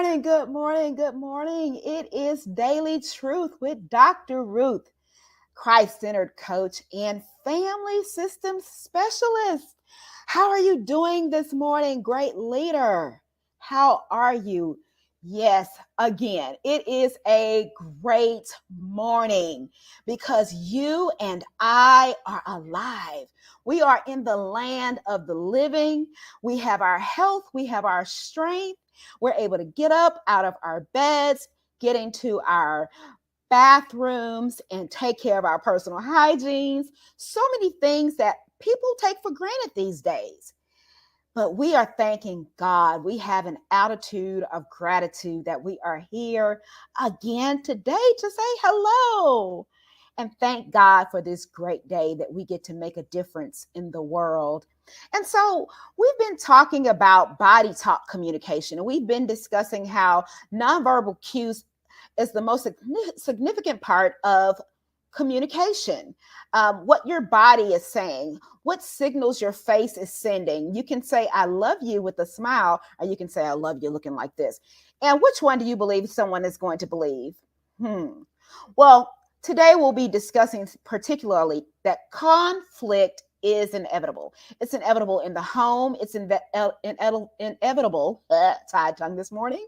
morning, good morning, good morning. It is Daily Truth with Dr. Ruth, Christ-centered coach and family systems specialist. How are you doing this morning, great leader? How are you? Yes, again, it is a great morning because you and I are alive. We are in the land of the living. We have our health, we have our strength. We're able to get up out of our beds, get into our bathrooms, and take care of our personal hygienes. So many things that people take for granted these days. But we are thanking God. We have an attitude of gratitude that we are here again today to say hello and thank God for this great day that we get to make a difference in the world. And so we've been talking about body talk communication, and we've been discussing how nonverbal cues is the most significant part of communication. What your body is saying, what signals your face is sending. You can say, I love you with a smile, or you can say, I love you looking like this. And which one do you believe someone is going to believe? Well, today we'll be discussing particularly that conflict is inevitable. It's inevitable in the home. It's inevitable, tied tongue this morning.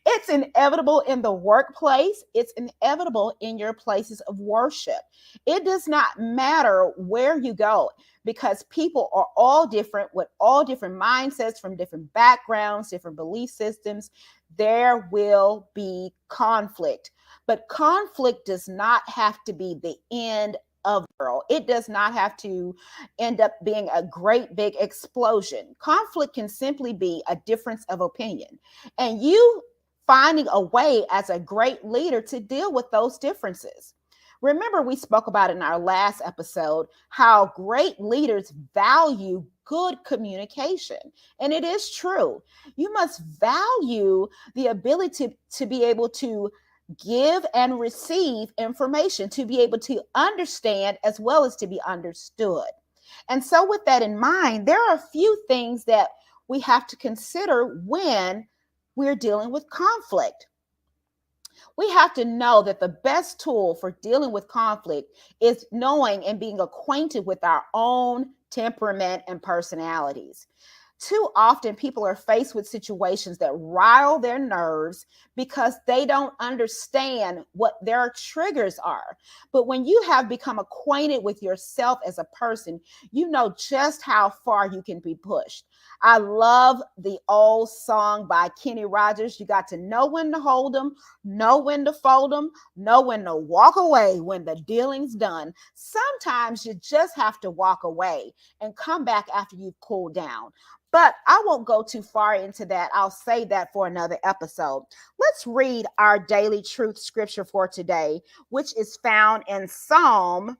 It's inevitable in the workplace. It's inevitable in your places of worship. It does not matter where you go because people are all different with all different mindsets from different backgrounds, different belief systems. There will be conflict, but conflict does not have to be the end of the world. It does not have to end up being a great big explosion. Conflict can simply be a difference of opinion, and you finding a way as a great leader to deal with those differences. Remember, we spoke about in our last episode how great leaders value good communication. And it is true. You must value the ability to be able to give and receive information, to be able to understand as well as to be understood. And so with that in mind, there are a few things that we have to consider when we're dealing with conflict. We have to know that the best tool for dealing with conflict is knowing and being acquainted with our own temperament and personalities. Too often, people are faced with situations that rile their nerves because they don't understand what their triggers are. But when you have become acquainted with yourself as a person, you know just how far you can be pushed. I love the old song by Kenny Rogers. You got to know when to hold them, know when to fold them, know when to walk away when the dealing's done. Sometimes you just have to walk away and come back after you've cooled down. But I won't go too far into that. I'll save that for another episode. Let's read our daily truth scripture for today, which is found in Psalm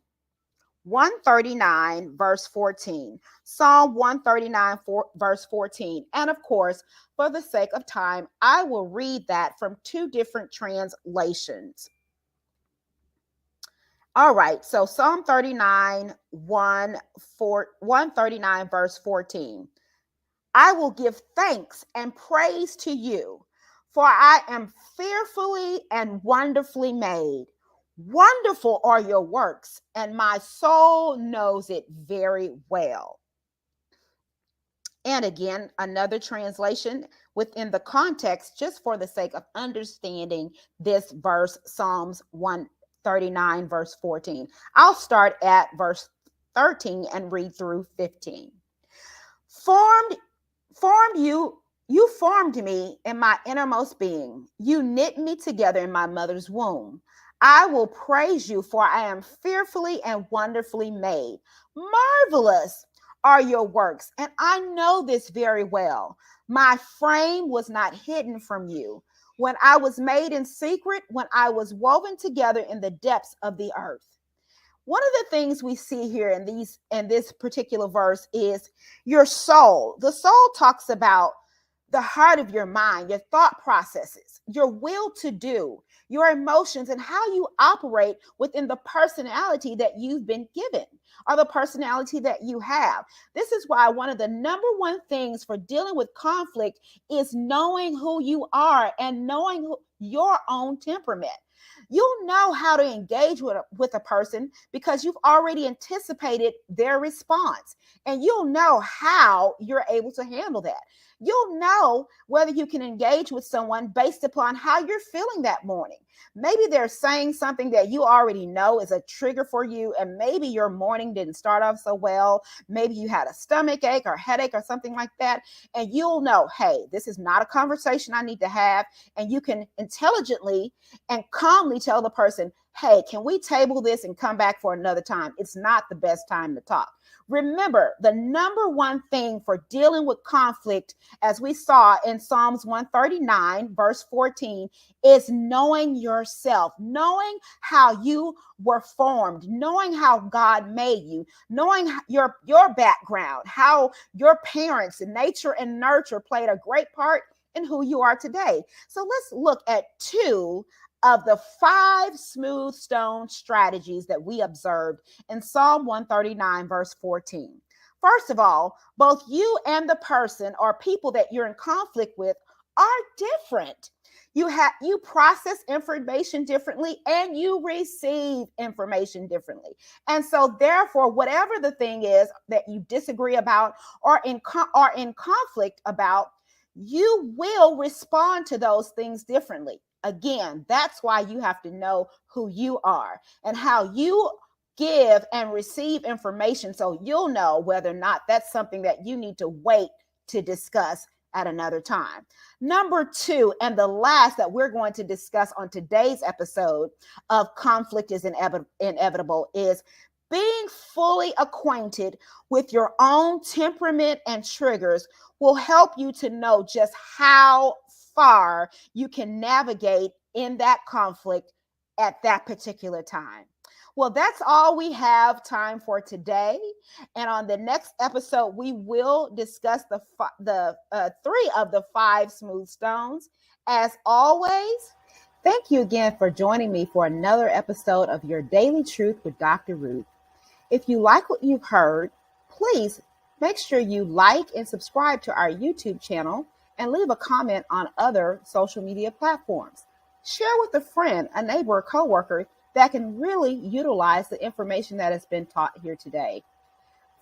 139, verse 14. Psalm 139, verse 14. And of course, for the sake of time, I will read that from two different translations. All right, so Psalm 39, 139, verse 14. I will give thanks and praise to you, for I am fearfully and wonderfully made. Wonderful are your works, and my soul knows it very well. And again, another translation within the context, just for the sake of understanding this verse, Psalms 139, verse 14. I'll start at verse 13 and read through 15. You formed me in my innermost being. You knit me together in my mother's womb. I will praise you, for I am fearfully and wonderfully made. Marvelous are your works, and I know this very well. My frame was not hidden from you when I was made in secret, when I was woven together in the depths of the earth. One of the things we see here in this particular verse is your soul. The soul talks about the heart of your mind, your thought processes, your will to do, your emotions, and how you operate within the personality that you've been given or the personality that you have. This is why one of the number one things for dealing with conflict is knowing who you are and knowing your own temperament. You'll know how to engage with a person because you've already anticipated their response, and you'll know how you're able to handle that. You'll know whether you can engage with someone based upon how you're feeling that morning. Maybe they're saying something that you already know is a trigger for you, and maybe your morning didn't start off so well. Maybe you had a stomach ache or headache or something like that, and you'll know, hey, this is not a conversation I need to have, and you can intelligently and calmly tell the person, hey, can we table this and come back for another time? It's not the best time to talk. Remember, the number one thing for dealing with conflict, as we saw in Psalms 139, verse 14, is knowing yourself, knowing how you were formed, knowing how God made you, knowing your background, how your parents and nature and nurture played a great part in who you are today. So let's look at two of the 5 smooth stone strategies that we observed in Psalm 139, verse 14. First of all, both you and the person or people that you're in conflict with are different. You process information differently and you receive information differently. And so therefore, whatever the thing is that you disagree about or in conflict about, you will respond to those things differently. Again, that's why you have to know who you are and how you give and receive information, so you'll know whether or not that's something that you need to wait to discuss at another time. Number 2, and the last that we're going to discuss on today's episode of Conflict is Inevitable, is being fully acquainted with your own temperament and triggers will help you to know just how far you can navigate in that conflict at that particular time. Well, that's all we have time for today. And on the next episode, we will discuss the 3 of the 5 smooth stones. As always, thank you again for joining me for another episode of Your Daily Truth with Dr. Ruth. If you like what you've heard, please make sure you like and subscribe to our YouTube channel and leave a comment on other social media platforms. Share with a friend, a neighbor, a coworker that can really utilize the information that has been taught here today.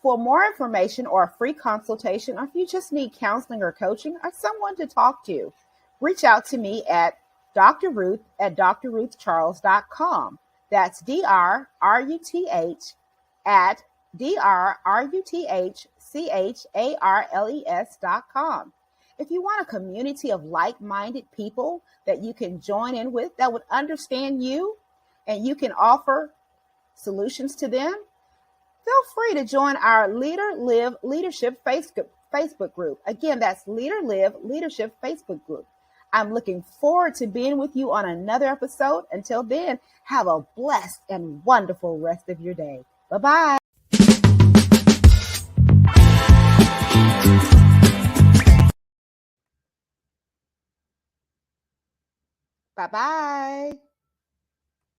For more information or a free consultation, or if you just need counseling or coaching or someone to talk to, reach out to me at Dr. Ruth at drruthcharles.com. That's DRRUTH at DRRUTHCHARLES.com. If you want a community of like-minded people that you can join in with that would understand you and you can offer solutions to them, feel free to join our Leader Live Leadership Facebook group. Again, that's Leader Live Leadership Facebook group. I'm looking forward to being with you on another episode. Until then, have a blessed and wonderful rest of your day. Bye-bye. Bye-bye.